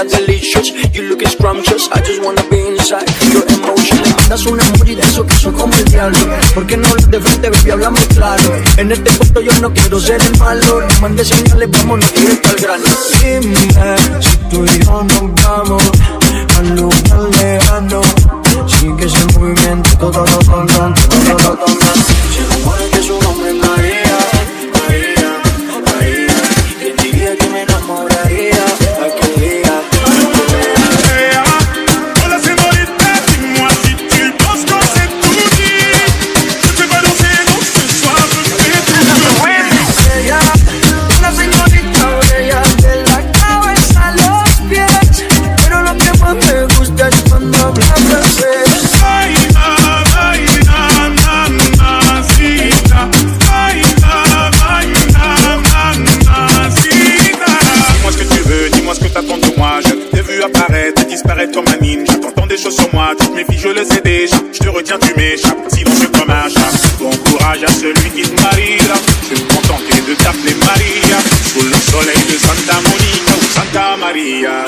delicious. You look scrumptious, I just wanna be inside your emotion. Le mandas un emoji de esos que son como el diablo. ¿Por qué no hablas de frente, baby? Hablamos claro. En este punto yo no quiero ser el malo. No mandes señales, vámonos directo al grano. Dime si tú y yo nos vamos al lugar lejano. Sigue ese movimiento, todo. Se rumora que su nombre es María, María, María. ¿Quién diría que me enamoraría aquel día? Hola señorita, dis-moi si tu penses que c'est tout dit. Je te vois danser donc ce soir, je fais tout. Ella, una señorita bella de la cabeza a los pies. Pero lo que más me gusta es cuando habla francés. Apparaître et disparaître comme un ninja. T'entends des choses sur moi, toutes mes filles je le sais déjà. Je te retiens, tu m'échappes, silencieux comme un chat. Bon courage à celui qui te marie là. Je vais me contenter de t'appeler Maria. Sous le soleil de Santa Monica ou Santa Maria.